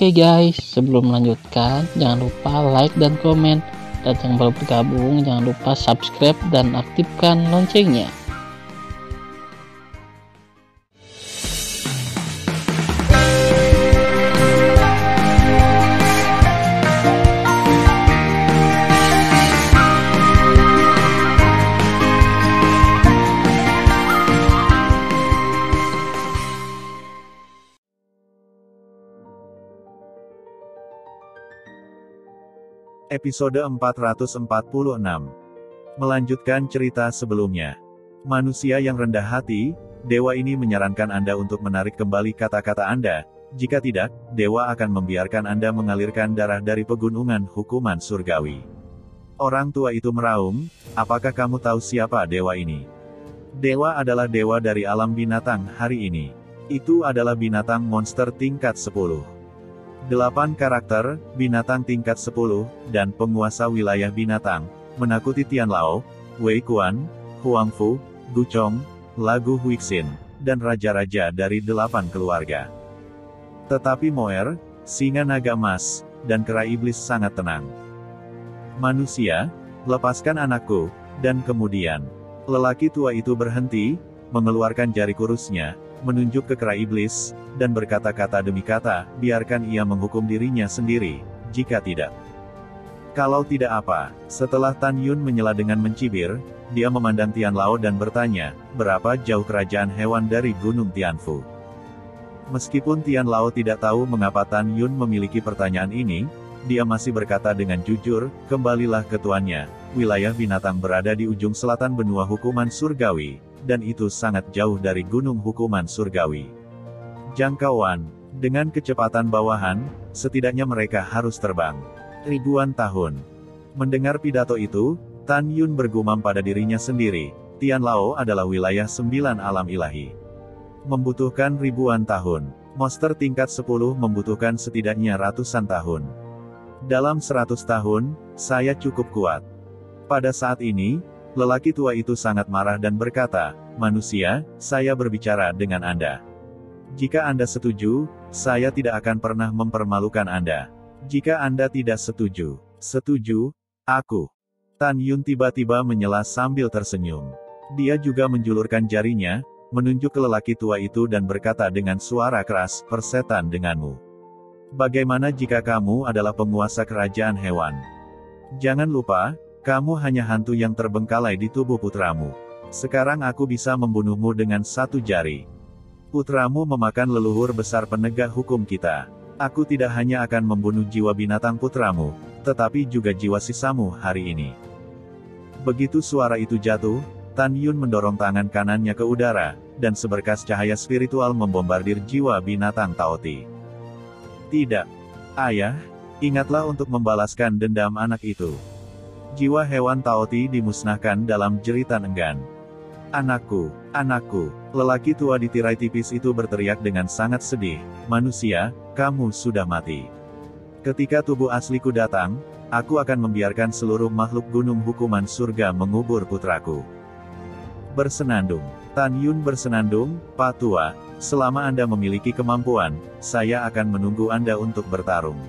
Oke guys, sebelum melanjutkan, jangan lupa like dan komen. Dan yang baru bergabung, jangan lupa subscribe dan aktifkan loncengnya. Episode 446. Melanjutkan cerita sebelumnya. Manusia yang rendah hati, dewa ini menyarankan Anda untuk menarik kembali kata-kata Anda. Jika tidak, dewa akan membiarkan Anda mengalirkan darah dari pegunungan hukuman surgawi. Orang tua itu meraung, "Apakah kamu tahu siapa dewa ini?" Dewa adalah dewa dari alam binatang hari ini. Itu adalah binatang monster tingkat 10. 8 karakter, binatang tingkat 10, dan penguasa wilayah binatang, menakuti Tianlao, Wei Kuan, Huang Fu, Guchong, Lagu Huixin, dan raja-raja dari 8 keluarga. Tetapi Moer, singa naga emas, dan kera iblis sangat tenang. "Manusia, lepaskan anakku," dan kemudian, lelaki tua itu berhenti, mengeluarkan jari kurusnya, menunjuk ke kera iblis, dan berkata-kata demi kata, biarkan ia menghukum dirinya sendiri, jika tidak. Kalau tidak apa, setelah Tan Yun menyela dengan mencibir, dia memandang Tianlao dan bertanya, berapa jauh kerajaan hewan dari Gunung Tianfu? Meskipun Tianlao tidak tahu mengapa Tan Yun memiliki pertanyaan ini, dia masih berkata dengan jujur, kembalilah ke tuannya, wilayah binatang berada di ujung selatan benua hukuman surgawi, dan itu sangat jauh dari gunung hukuman surgawi. Jangkauan, dengan kecepatan bawahan, setidaknya mereka harus terbang ribuan tahun. Mendengar pidato itu, Tan Yun bergumam pada dirinya sendiri, Tianlao adalah wilayah 9 alam ilahi. Membutuhkan ribuan tahun. Monster tingkat 10 membutuhkan setidaknya ratusan tahun. Dalam 100 tahun, saya cukup kuat. Pada saat ini, lelaki tua itu sangat marah dan berkata, manusia, saya berbicara dengan Anda. Jika Anda setuju, saya tidak akan pernah mempermalukan Anda. Jika Anda tidak setuju, aku. Tan Yun tiba-tiba menyela sambil tersenyum. Dia juga menjulurkan jarinya, menunjuk ke lelaki tua itu dan berkata dengan suara keras, persetan denganmu. Bagaimana jika kamu adalah penguasa kerajaan hewan? Jangan lupa, kamu hanya hantu yang terbengkalai di tubuh putramu. Sekarang aku bisa membunuhmu dengan 1 jari. Putramu memakan leluhur besar penegak hukum kita. Aku tidak hanya akan membunuh jiwa binatang putramu, tetapi juga jiwa sisamu hari ini. Begitu suara itu jatuh, Tan Yun mendorong tangan kanannya ke udara, dan seberkas cahaya spiritual membombardir jiwa binatang Taoti. Tidak. Ayah, ingatlah untuk membalaskan dendam anak itu. Jiwa hewan Taoti dimusnahkan dalam jeritan enggan. Anakku, anakku, lelaki tua di tirai tipis itu berteriak dengan sangat sedih, manusia, kamu sudah mati. Ketika tubuh asliku datang, aku akan membiarkan seluruh makhluk gunung hukuman surga mengubur putraku. Bersenandung. Tan Yun bersenandung, Pak Tua, selama Anda memiliki kemampuan, saya akan menunggu Anda untuk bertarung.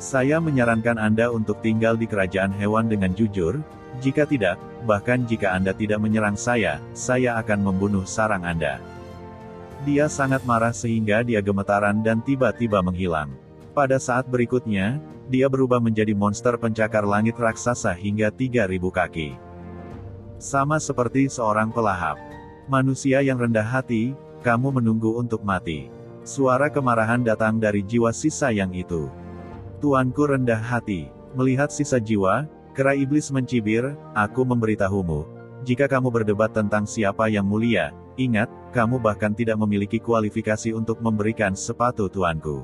Saya menyarankan Anda untuk tinggal di kerajaan hewan dengan jujur, jika tidak, bahkan jika Anda tidak menyerang saya akan membunuh sarang Anda. Dia sangat marah sehingga dia gemetaran dan tiba-tiba menghilang. Pada saat berikutnya, dia berubah menjadi monster pencakar langit raksasa hingga 3.000 kaki. Sama seperti seorang pelahap. Manusia yang rendah hati, kamu menunggu untuk mati. Suara kemarahan datang dari jiwa sisa yang itu. Tuanku rendah hati. Melihat sisa jiwa, kera iblis mencibir, aku memberitahumu. Jika kamu berdebat tentang siapa yang mulia, ingat, kamu bahkan tidak memiliki kualifikasi untuk memberikan sepatu tuanku.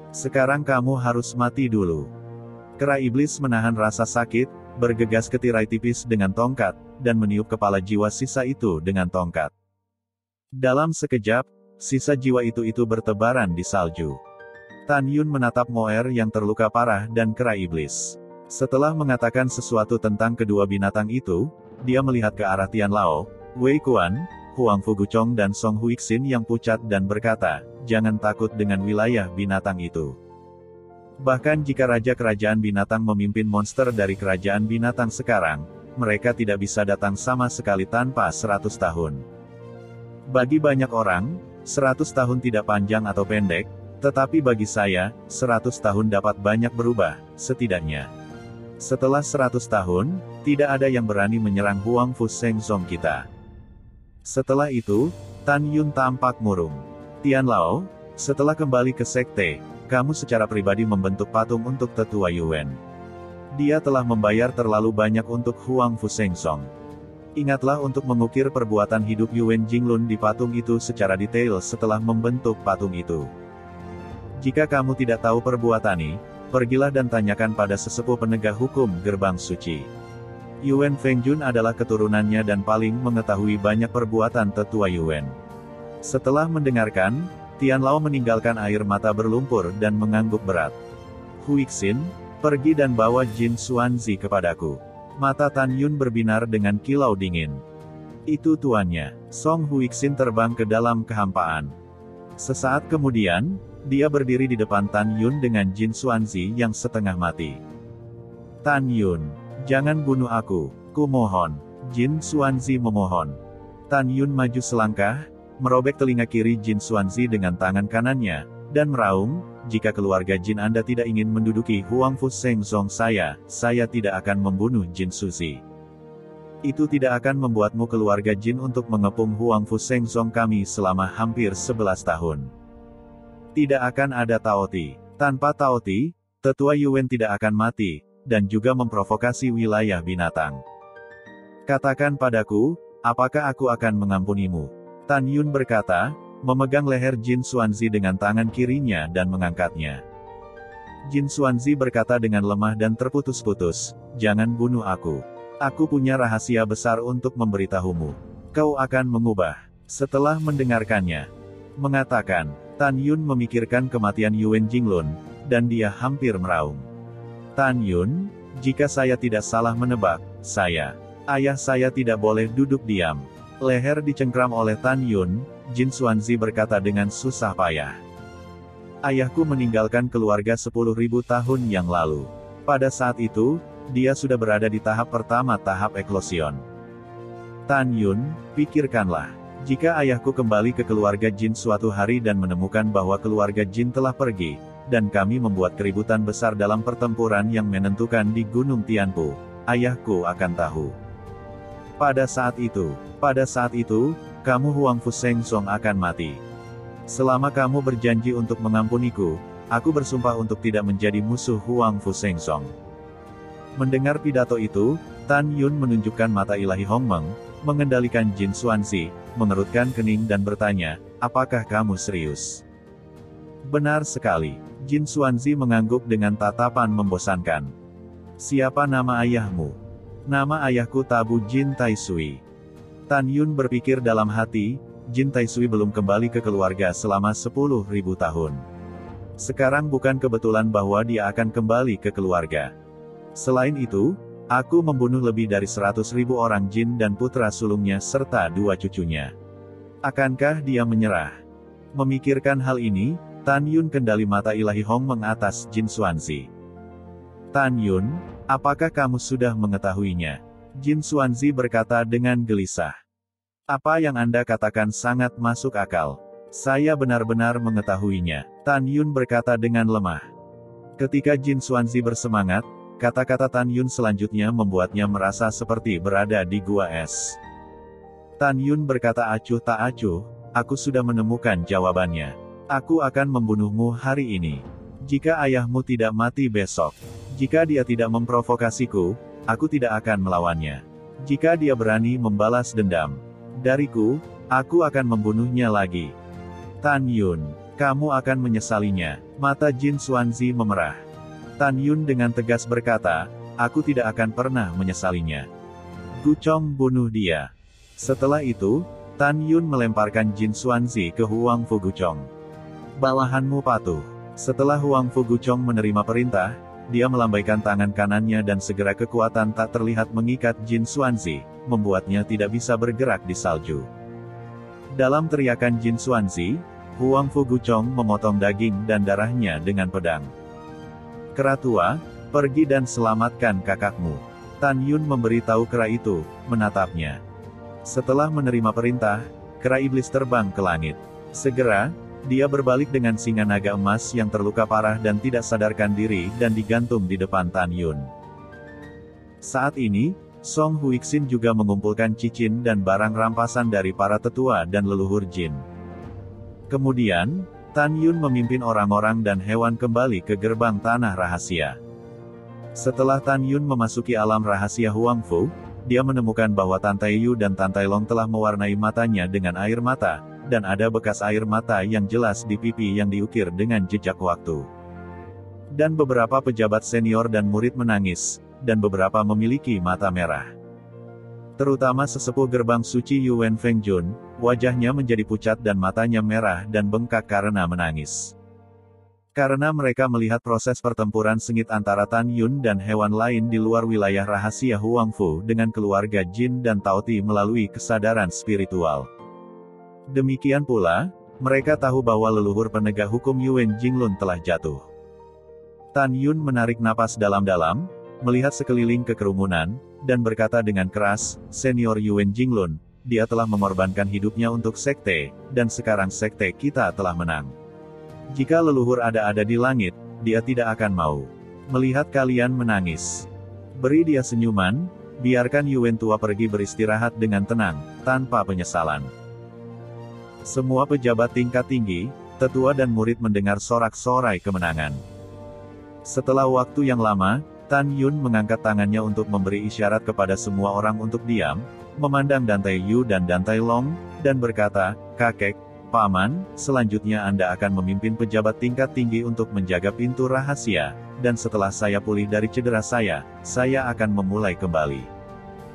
Sekarang kamu harus mati dulu. Kera iblis menahan rasa sakit, bergegas ke tirai tipis dengan tongkat, dan meniup kepala jiwa sisa itu dengan tongkat. Dalam sekejap, sisa jiwa itu bertebaran di salju. Tan Yun menatap Moer yang terluka parah dan kera iblis. Setelah mengatakan sesuatu tentang kedua binatang itu, dia melihat ke arah Tianlao, Wei Kuan, Huang Fuguchong dan Song Huixin yang pucat dan berkata, "Jangan takut dengan wilayah binatang itu. Bahkan jika Raja Kerajaan Binatang memimpin monster dari Kerajaan Binatang sekarang, mereka tidak bisa datang sama sekali tanpa 100 tahun. Bagi banyak orang, 100 tahun tidak panjang atau pendek, tetapi bagi saya, 100 tahun dapat banyak berubah, setidaknya. Setelah 100 tahun, tidak ada yang berani menyerang Huang Fu Shengzong kita." Setelah itu, Tan Yun tampak murung. "Tianlao, setelah kembali ke sekte, kamu secara pribadi membentuk patung untuk tetua Yuan. Dia telah membayar terlalu banyak untuk Huang Fu Shengzong. Ingatlah untuk mengukir perbuatan hidup Yuan Jinglun di patung itu secara detail setelah membentuk patung itu. Jika kamu tidak tahu perbuatan ini, pergilah dan tanyakan pada sesepuh penegak hukum Gerbang Suci. Yuan Fengjun adalah keturunannya dan paling mengetahui banyak perbuatan tetua Yuan." Setelah mendengarkan, Tianlao meninggalkan air mata berlumpur dan mengangguk berat. "Huixin, pergi dan bawa Jin Xuanzi kepadaku." Mata Tan Yun berbinar dengan kilau dingin. "Itu tuannya." Song Huixin terbang ke dalam kehampaan. Sesaat kemudian, dia berdiri di depan Tan Yun dengan Jin Xuanzi yang setengah mati. "Tan Yun, jangan bunuh aku, kumohon." Jin Xuanzi memohon. Tan Yun maju selangkah, merobek telinga kiri Jin Xuanzi dengan tangan kanannya, dan meraung, "Jika keluarga Jin Anda tidak ingin menduduki Huang Fu Shengzong saya tidak akan membunuh Jin Suzi. Itu tidak akan membuatmu keluarga Jin untuk mengepung Huang Fu Shengzong kami selama hampir 11 tahun. Tidak akan ada Taoti. Tanpa Taoti, tetua Yuan tidak akan mati, dan juga memprovokasi wilayah binatang. Katakan padaku, apakah aku akan mengampunimu?" Tan Yun berkata, memegang leher Jin Xuanzi dengan tangan kirinya dan mengangkatnya. Jin Xuanzi berkata dengan lemah dan terputus-putus, "Jangan bunuh aku. Aku punya rahasia besar untuk memberitahumu. Kau akan mengubah." Setelah mendengarkannya, mengatakan, Tan Yun memikirkan kematian Yuan Jinglun, dan dia hampir meraung. "Tan Yun, jika saya tidak salah menebak, ayah saya tidak boleh duduk diam." Leher dicengkram oleh Tan Yun, Jin Xuanzi berkata dengan susah payah. "Ayahku meninggalkan keluarga 10.000 tahun yang lalu. Pada saat itu, dia sudah berada di tahap pertama tahap eklosion. Tan Yun, pikirkanlah. Jika ayahku kembali ke keluarga Jin suatu hari dan menemukan bahwa keluarga Jin telah pergi, dan kami membuat keributan besar dalam pertempuran yang menentukan di Gunung Tianpu, ayahku akan tahu. Pada saat itu, kamu Huang Fu Shengzong akan mati. Selama kamu berjanji untuk mengampuniku, aku bersumpah untuk tidak menjadi musuh Huang Fu Shengzong." Mendengar pidato itu, Tan Yun menunjukkan mata ilahi Hongmeng, mengendalikan Jin Xuanzi, mengerutkan kening dan bertanya, "Apakah kamu serius?" "Benar sekali." Jin Xuanzi mengangguk dengan tatapan membosankan. "Siapa nama ayahmu?" "Nama ayahku Tabu Jin Taisui." Tan Yun berpikir dalam hati, Jin Taisui belum kembali ke keluarga selama 10.000 tahun. Sekarang bukan kebetulan bahwa dia akan kembali ke keluarga. Selain itu, aku membunuh lebih dari 100.000 orang Jin dan putra sulungnya serta 2 cucunya. Akankah dia menyerah? Memikirkan hal ini, Tan Yun kendali mata ilahi Hongmeng atas Jin Xuanzi. "Tan Yun, apakah kamu sudah mengetahuinya?" Jin Xuanzi berkata dengan gelisah. "Apa yang Anda katakan sangat masuk akal. Saya benar-benar mengetahuinya." Tan Yun berkata dengan lemah. Ketika Jin Xuanzi bersemangat, kata-kata Tan Yun selanjutnya membuatnya merasa seperti berada di gua es. Tan Yun berkata acuh tak acuh, "Aku sudah menemukan jawabannya. Aku akan membunuhmu hari ini. Jika ayahmu tidak mati besok. Jika dia tidak memprovokasiku, aku tidak akan melawannya. Jika dia berani membalas dendam dariku, aku akan membunuhnya lagi. Tan Yun, kamu akan menyesalinya." Mata Jin Xuanzi memerah. Tan Yun dengan tegas berkata, "Aku tidak akan pernah menyesalinya. Guchong bunuh dia." Setelah itu, Tan Yun melemparkan Jin Xuanzi ke Huang Fu Guchong. "Bawahanmu patuh." Setelah Huang Fu Guchong menerima perintah, dia melambaikan tangan kanannya dan segera kekuatan tak terlihat mengikat Jin Xuanzi, membuatnya tidak bisa bergerak di salju. Dalam teriakan Jin Xuanzi, Huang Fu Guchong memotong daging dan darahnya dengan pedang. Kera tua, pergi dan selamatkan kakakmu. Tan Yun memberitahu kera itu, menatapnya. Setelah menerima perintah, kera iblis terbang ke langit. Segera, dia berbalik dengan singa naga emas yang terluka parah dan tidak sadarkan diri dan digantung di depan Tan Yun. Saat ini, Song Huixin juga mengumpulkan cincin dan barang rampasan dari para tetua dan leluhur Jin. Kemudian, Tan Yun memimpin orang-orang dan hewan kembali ke gerbang tanah rahasia. Setelah Tan Yun memasuki alam rahasia Huang Fu, dia menemukan bahwa Tan Taiyu dan Tan Tailong telah mewarnai matanya dengan air mata, dan ada bekas air mata yang jelas di pipi yang diukir dengan jejak waktu. Dan beberapa pejabat senior dan murid menangis, dan beberapa memiliki mata merah. Terutama sesepuh gerbang suci Yuan Fengjun, wajahnya menjadi pucat dan matanya merah dan bengkak karena menangis. Karena mereka melihat proses pertempuran sengit antara Tan Yun dan hewan lain di luar wilayah rahasia Huang Fu dengan keluarga Jin dan Taoti melalui kesadaran spiritual. Demikian pula, mereka tahu bahwa leluhur penegak hukum Yuan Jinglun telah jatuh. Tan Yun menarik napas dalam-dalam, melihat sekeliling ke kerumunan, dan berkata dengan keras, "Senior Yuan Jinglun, dia telah mengorbankan hidupnya untuk sekte, dan sekarang sekte kita telah menang. Jika leluhur ada di langit, dia tidak akan mau melihat kalian menangis. Beri dia senyuman, biarkan Yuan tua pergi beristirahat dengan tenang, tanpa penyesalan." Semua pejabat tingkat tinggi, tetua dan murid mendengar sorak-sorai kemenangan. Setelah waktu yang lama, Tan Yun mengangkat tangannya untuk memberi isyarat kepada semua orang untuk diam, memandang Dan Taiyu dan Dan Tailong, dan berkata, "Kakek, Paman, selanjutnya Anda akan memimpin pejabat tingkat tinggi untuk menjaga pintu rahasia, dan setelah saya pulih dari cedera saya akan memulai kembali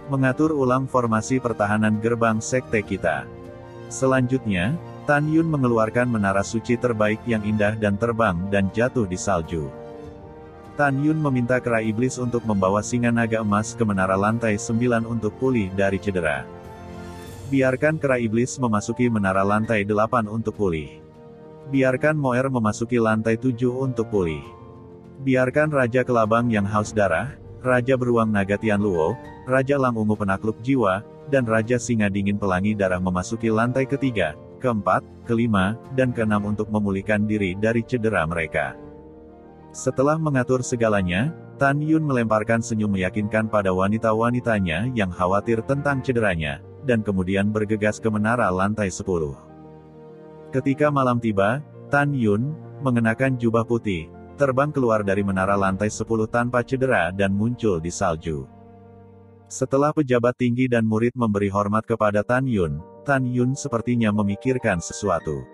mengatur ulang formasi pertahanan gerbang sekte kita." Selanjutnya, Tan Yun mengeluarkan menara suci terbaik yang indah dan terbang dan jatuh di salju. Tan Yun meminta kera iblis untuk membawa singa naga emas ke menara lantai 9 untuk pulih dari cedera. Biarkan kera iblis memasuki menara lantai 8 untuk pulih. Biarkan Moer memasuki lantai 7 untuk pulih. Biarkan Raja Kelabang yang haus darah, Raja Beruang Naga Tianluo, Raja Lang Ungu Penakluk Jiwa, dan Raja Singa Dingin Pelangi Darah memasuki lantai ketiga, keempat, kelima, dan keenam untuk memulihkan diri dari cedera mereka. Setelah mengatur segalanya, Tan Yun melemparkan senyum meyakinkan pada wanita-wanitanya yang khawatir tentang cederanya, dan kemudian bergegas ke menara lantai 10. Ketika malam tiba, Tan Yun, mengenakan jubah putih, terbang keluar dari menara lantai 10 tanpa cedera dan muncul di salju. Setelah pejabat tinggi dan murid memberi hormat kepada Tan Yun sepertinya memikirkan sesuatu.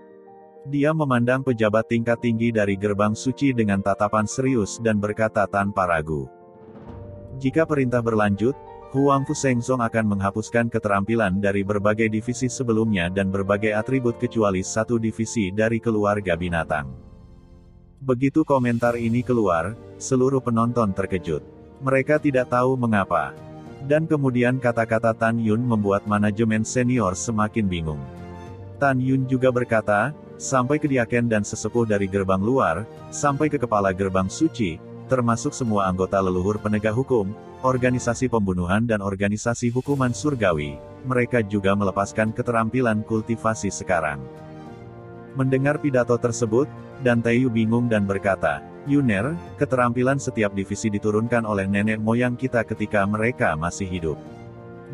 Dia memandang pejabat tingkat tinggi dari gerbang suci dengan tatapan serius dan berkata tanpa ragu, "Jika perintah berlanjut, Huang Fu Shengzong akan menghapuskan keterampilan dari berbagai divisi sebelumnya dan berbagai atribut kecuali satu divisi dari keluarga binatang." Begitu komentar ini keluar, seluruh penonton terkejut. Mereka tidak tahu mengapa. Dan kemudian kata-kata Tan Yun membuat manajemen senior semakin bingung. Tan Yun juga berkata, sampai ke diaken dan sesepuh dari gerbang luar, sampai ke kepala gerbang suci, termasuk semua anggota leluhur penegak hukum, organisasi pembunuhan dan organisasi hukuman surgawi, mereka juga melepaskan keterampilan kultivasi sekarang. Mendengar pidato tersebut, Dan Taiyu bingung dan berkata, "Yuner, keterampilan setiap divisi diturunkan oleh nenek moyang kita ketika mereka masih hidup.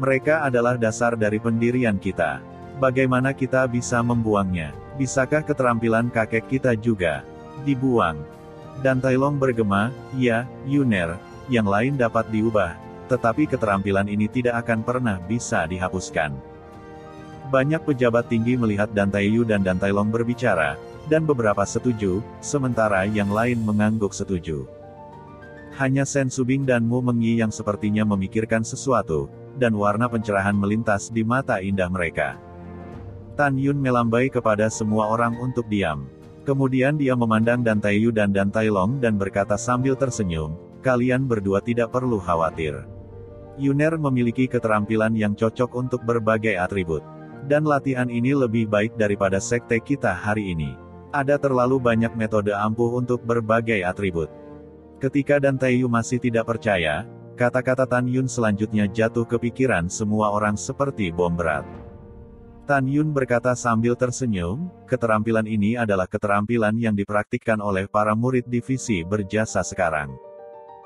Mereka adalah dasar dari pendirian kita. Bagaimana kita bisa membuangnya? Bisakah keterampilan kakek kita juga dibuang?" Dan Tailong bergema, "Ya, Yuner, yang lain dapat diubah, tetapi keterampilan ini tidak akan pernah bisa dihapuskan." Banyak pejabat tinggi melihat Dan Taiyu dan Dan Tailong berbicara, dan beberapa setuju, sementara yang lain mengangguk setuju. Hanya Sen Subing dan Mu Mengyi yang sepertinya memikirkan sesuatu, dan warna pencerahan melintas di mata indah mereka. Tan Yun melambai kepada semua orang untuk diam. Kemudian dia memandang Dan Taiyu dan Dan Tailong dan berkata sambil tersenyum, "Kalian berdua tidak perlu khawatir. Yuner memiliki keterampilan yang cocok untuk berbagai atribut. Dan latihan ini lebih baik daripada sekte kita hari ini. Ada terlalu banyak metode ampuh untuk berbagai atribut. Ketika Dan Taeyu masih tidak percaya, kata-kata Tan Yun selanjutnya jatuh ke pikiran semua orang seperti bom berat. Tan Yun berkata sambil tersenyum, keterampilan ini adalah keterampilan yang dipraktikkan oleh para murid divisi berjasa sekarang.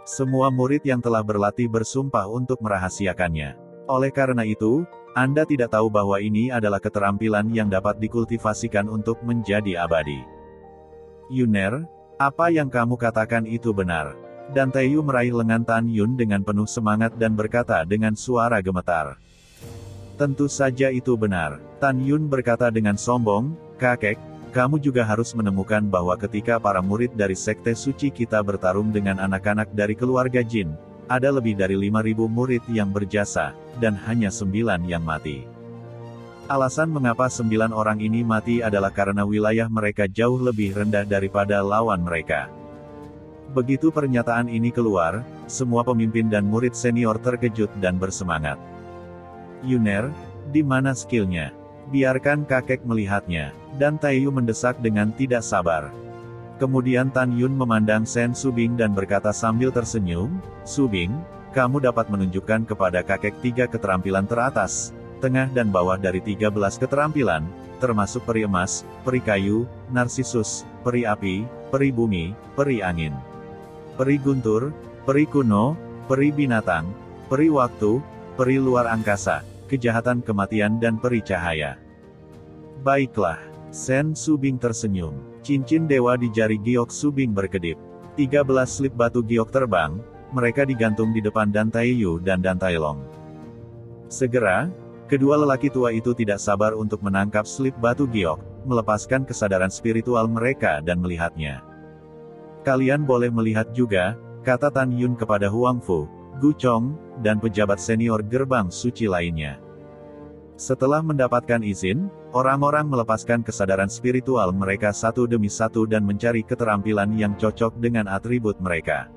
Semua murid yang telah berlatih bersumpah untuk merahasiakannya. Oleh karena itu, Anda tidak tahu bahwa ini adalah keterampilan yang dapat dikultivasikan untuk menjadi abadi. Yuner, apa yang kamu katakan itu benar. Dan Taeyu meraih lengan Tan Yun dengan penuh semangat dan berkata dengan suara gemetar. Tentu saja itu benar. Tan Yun berkata dengan sombong, kakek, kamu juga harus menemukan bahwa ketika para murid dari sekte suci kita bertarung dengan anak-anak dari keluarga jin, ada lebih dari 5.000 murid yang berjasa, dan hanya 9 yang mati. Alasan mengapa 9 orang ini mati adalah karena wilayah mereka jauh lebih rendah daripada lawan mereka. Begitu pernyataan ini keluar, semua pemimpin dan murid senior terkejut dan bersemangat. Yuner, di mana skillnya? Biarkan kakek melihatnya. Dan Taeyu mendesak dengan tidak sabar. Kemudian Tan Yun memandang Sen Subing dan berkata sambil tersenyum, Subing, kamu dapat menunjukkan kepada kakek 3 keterampilan teratas, tengah dan bawah dari 13 keterampilan, termasuk peri emas, peri kayu, narsisus, peri api, peri bumi, peri angin, peri guntur, peri kuno, peri binatang, peri waktu, peri luar angkasa, kejahatan kematian dan peri cahaya. Baiklah, Sen Subing tersenyum. Cincin dewa di jari giok Subing berkedip. 13 slip batu giok terbang, mereka digantung di depan Dan Taeyu dan Dan Taelong. Segera, kedua lelaki tua itu tidak sabar untuk menangkap slip batu giok, melepaskan kesadaran spiritual mereka dan melihatnya. Kalian boleh melihat juga, kata Tan Yun kepada Huang Fu, Gu Chong, dan pejabat senior gerbang suci lainnya. Setelah mendapatkan izin, orang-orang melepaskan kesadaran spiritual mereka satu demi satu dan mencari keterampilan yang cocok dengan atribut mereka.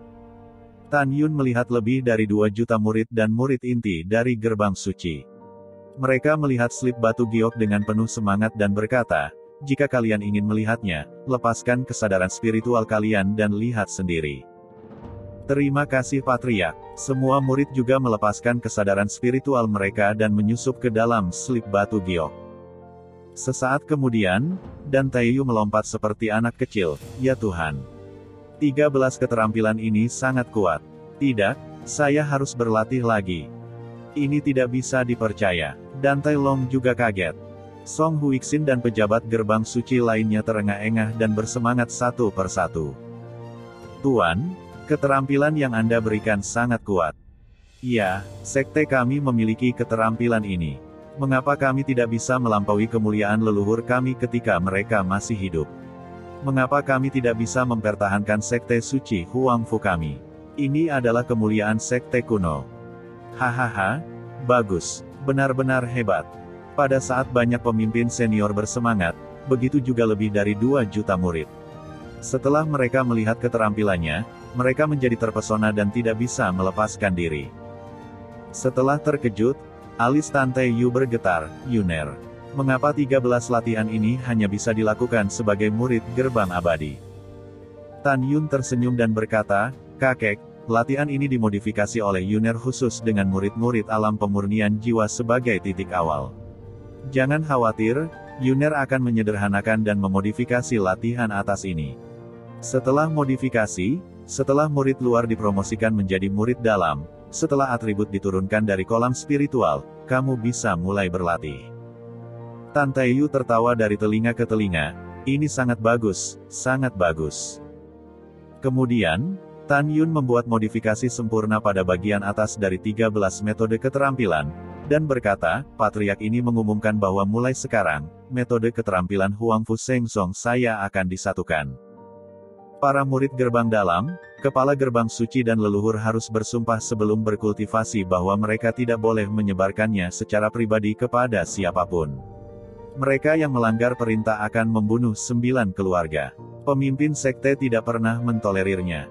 Tan Yun melihat lebih dari 2 juta murid dan murid inti dari gerbang suci. Mereka melihat slip batu giok dengan penuh semangat dan berkata, jika kalian ingin melihatnya, lepaskan kesadaran spiritual kalian dan lihat sendiri. Terima kasih Patriark. Semua murid juga melepaskan kesadaran spiritual mereka dan menyusup ke dalam slip batu giok. Sesaat kemudian, Dan Taeyu melompat seperti anak kecil, ya Tuhan. 13 keterampilan ini sangat kuat. Tidak, saya harus berlatih lagi. Ini tidak bisa dipercaya. Dan Taelong juga kaget. Song Huixin dan pejabat gerbang suci lainnya terengah-engah dan bersemangat satu persatu. Tuan, keterampilan yang Anda berikan sangat kuat. Ya, sekte kami memiliki keterampilan ini. Mengapa kami tidak bisa melampaui kemuliaan leluhur kami ketika mereka masih hidup? Mengapa kami tidak bisa mempertahankan sekte suci Huang Fu kami? Ini adalah kemuliaan sekte kuno. Hahaha, bagus, benar-benar hebat. Pada saat banyak pemimpin senior bersemangat, begitu juga lebih dari 2 juta murid. Setelah mereka melihat keterampilannya, mereka menjadi terpesona dan tidak bisa melepaskan diri. Setelah terkejut, alis Tan Taeyu bergetar, Yuner. Mengapa 13 latihan ini hanya bisa dilakukan sebagai murid gerbang abadi? Tan Yun tersenyum dan berkata, kakek, latihan ini dimodifikasi oleh Yuner khusus dengan murid-murid alam pemurnian jiwa sebagai titik awal. Jangan khawatir, Yuner akan menyederhanakan dan memodifikasi latihan atas ini. Setelah modifikasi, setelah murid luar dipromosikan menjadi murid dalam, setelah atribut diturunkan dari kolam spiritual, kamu bisa mulai berlatih. Tan Taeyu tertawa dari telinga ke telinga, ini sangat bagus, sangat bagus. Kemudian, Tan Yun membuat modifikasi sempurna pada bagian atas dari 13 metode keterampilan, dan berkata, Patriark ini mengumumkan bahwa mulai sekarang, metode keterampilan Huang Fu Seng Song saya akan disatukan. Para murid gerbang dalam, kepala gerbang suci dan leluhur harus bersumpah sebelum berkultivasi bahwa mereka tidak boleh menyebarkannya secara pribadi kepada siapapun. Mereka yang melanggar perintah akan membunuh 9 keluarga. Pemimpin sekte tidak pernah mentolerirnya.